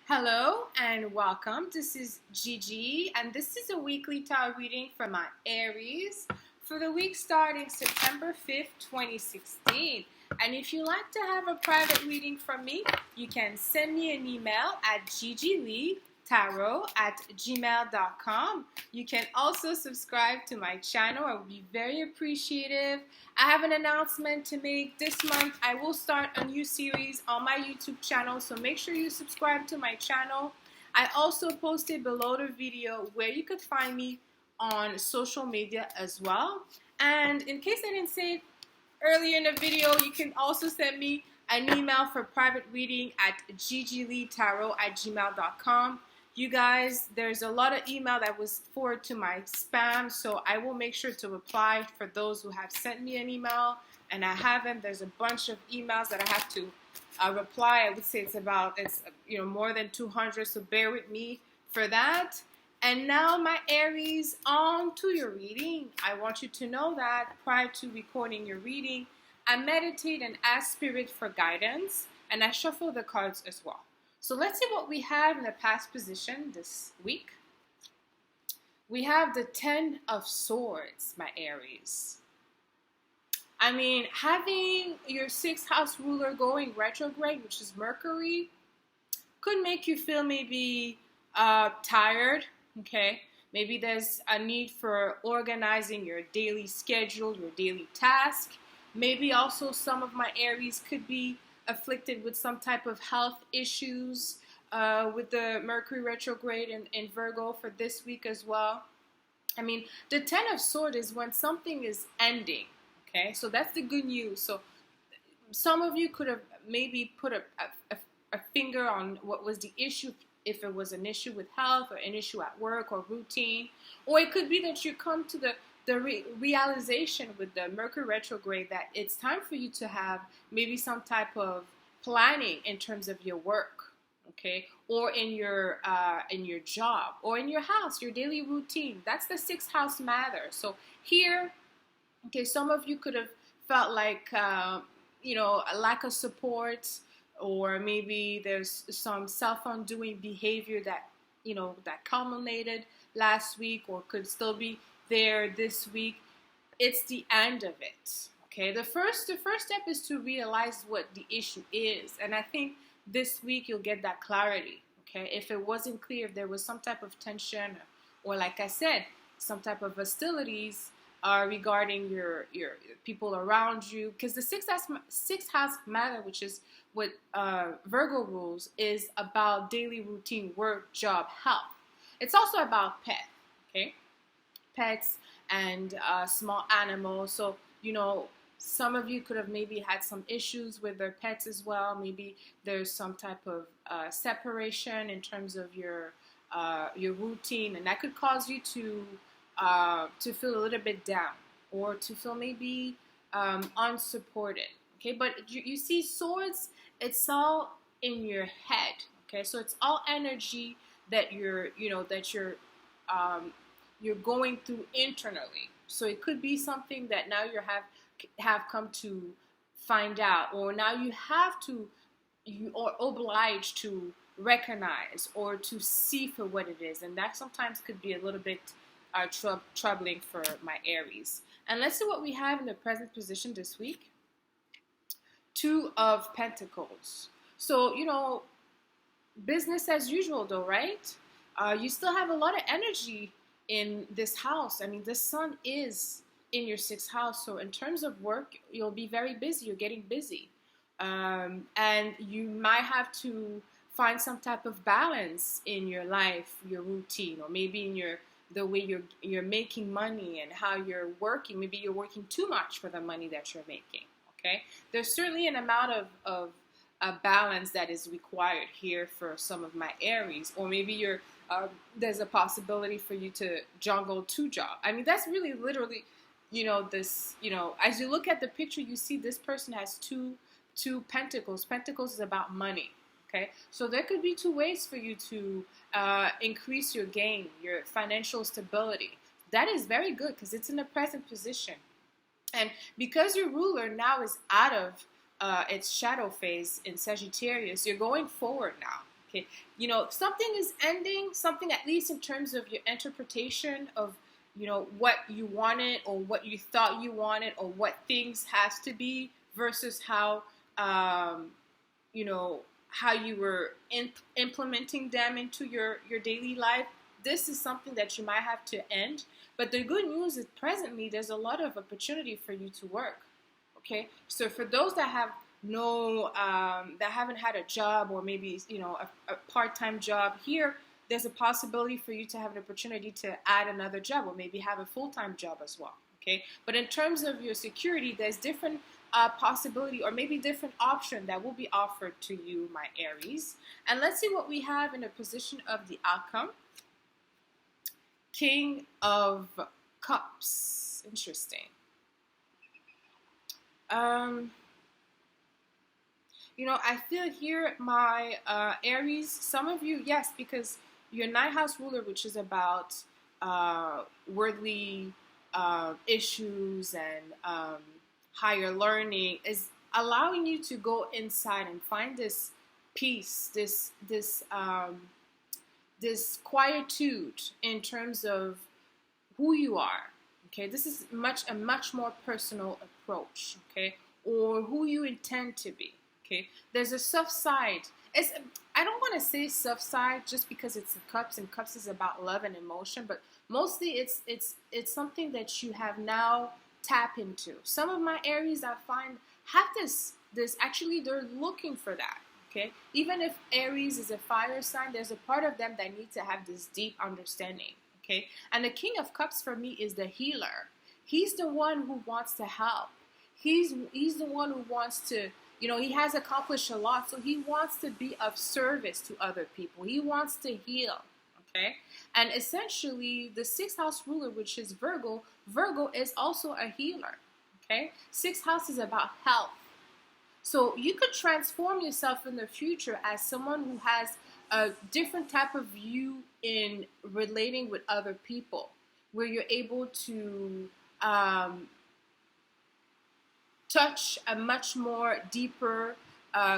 Hello and welcome. This is Gigi, and this is a weekly tarot reading for my Aries for the week starting September 5th, 2016. And if you'd like to have a private reading from me, you can send me an email at gigileetarot@gmail.com. You can also subscribe to my channel. I would be very appreciative. I have an announcement to make this month. I will start a new series on my YouTube channel, so make sure you subscribe to my channel. I also posted below the video where you could find me on social media as well. And in case I didn't say it earlier in the video, you can also send me an email for private reading at gigileetarot@gmail.com. You guys, there's a lot of email that was forwarded to my spam, so I will make sure to reply for those who have sent me an email and I haven't. There's a bunch of emails that I have to reply. I would say it's more than 200, so bear with me for that. And now, my Aries, on to your reading. I want you to know that prior to recording your reading, I meditate and ask Spirit for guidance, and I shuffle the cards as well. So let's see what we have in the past position this week. We have the 10 of Swords, my Aries. I mean, having your 6th house ruler going retrograde, which is Mercury, could make you feel maybe tired, okay? Maybe there's a need for organizing your daily schedule, your daily task. Maybe also some of my Aries could be afflicted with some type of health issues with the Mercury retrograde in Virgo for this week as well. I mean, the 10 of Swords is when something is ending, okay? So that's the good news. So some of you could have maybe put a finger on what was the issue, if it was an issue with health or an issue at work or routine. Or it could be that you come to the realization with the Mercury retrograde that it's time for you to have maybe some type of planning in terms of your work, okay, or in your job or in your house, your daily routine. That's the 6th house matter. So here, okay, some of you could have felt like a lack of support, or maybe there's some self-undoing behavior that culminated last week or could still be there this week. It's the end of it, okay? The first step is to realize what the issue is, and I think this week you'll get that clarity, okay? If it wasn't clear, if there was some type of tension, or like I said, some type of hostilities regarding your people around you, because the 6th house matter, which is what Virgo rules, is about daily routine, work, job, health. It's also about pets and small animals. So, some of you could have maybe had some issues with their pets as well. Maybe there's some type of separation in terms of your routine, and that could cause you to feel a little bit down, or to feel maybe unsupported. Okay, but you see, Swords, it's all in your head. Okay, so it's all energy that you're going through internally. So it could be something that now you have come to find out, or now you are obliged to recognize or to see for what it is, and that sometimes could be a little bit troubling for my Aries. And let's see what we have in the present position this week. 2 of Pentacles. So, business as usual though, right? You still have a lot of energy in this house. I mean, the sun is in your 6th house. So in terms of work, you'll be very busy. You're getting busy. And you might have to find some type of balance in your life, your routine, or maybe in the way you're making money and how you're working. Maybe you're working too much for the money that you're making. Okay, there's certainly an amount of a balance that is required here for some of my Aries, or maybe there's a possibility for you to juggle 2 jobs. I mean, that's really literally, as you look at the picture, you see this person has two pentacles. Pentacles is about money. Okay, so there could be 2 ways for you to increase your gain, your financial stability. That is very good because it's in the present position. And because your ruler now is out of its shadow phase in Sagittarius, you're going forward now. Okay, you know, something is ending, something at least in terms of your interpretation of, you know, what you wanted or what you thought you wanted or what things has to be versus how, you know, how you were implementing them into your daily life. This is something that you might have to end. But the good news is presently there's a lot of opportunity for you to work. Okay, so for those that have no that haven't had a job or maybe, you know, a part-time job here, there's a possibility for you to have an opportunity to add another job or maybe have a full-time job as well. Okay, but in terms of your security, there's different possibility or maybe different option that will be offered to you, my Aries. And let's see what we have in a position of the outcome. King of Cups. Interesting. You know, I feel here, my Aries, some of you, yes, because your ninth house ruler, which is about worldly issues and higher learning, is allowing you to go inside and find this peace, this quietude in terms of who you are. Okay, this is a much more personal approach. Okay, or who you intend to be. Okay, there's a soft side. I don't want to say soft side just because it's the cups, and cups is about love and emotion, but mostly it's something that you have now tap into. Some of my Aries I find have this actually they're looking for that. Okay, even if Aries is a fire sign, there's a part of them that needs to have this deep understanding. Okay, and the King of Cups for me is the healer. He's the one who wants to help. He's the one who wants to, you know, he has accomplished a lot, so he wants to be of service to other people. He wants to heal. Okay, and essentially the sixth house ruler, which is Virgo, Virgo is also a healer. Okay, sixth house is about health. So you could transform yourself in the future as someone who has a different type of view in relating with other people, where you're able to touch a much more deeper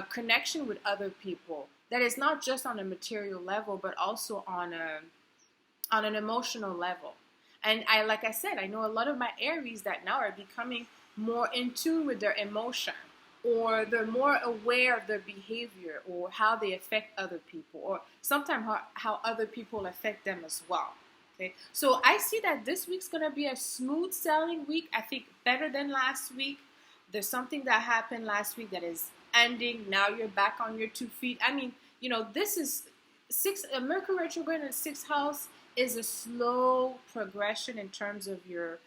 connection with other people. That is not just on a material level, but also on an emotional level. And like I said, I know a lot of my Aries that now are becoming more in tune with their emotion, or they're more aware of their behavior or how they affect other people, or sometimes how other people affect them as well. Okay, so I see that this week's gonna be a smooth sailing week. I think better than last week. There's something that happened last week that is ending. Now you're back on your 2 feet. I mean, you know, this is Mercury retrograde in the sixth house is a slow progression in terms of your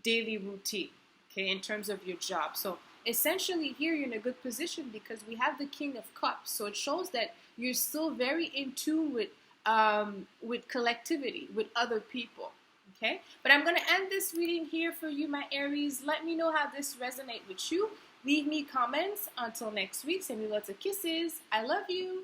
daily routine. Okay, in terms of your job. So essentially here you're in a good position because we have the King of Cups. So it shows that you're still very in tune with collectivity, with other people. Okay, but I'm going to end this reading here for you, my Aries. Let me know how this resonates with you. Leave me comments. Until next week, send me lots of kisses. I love you.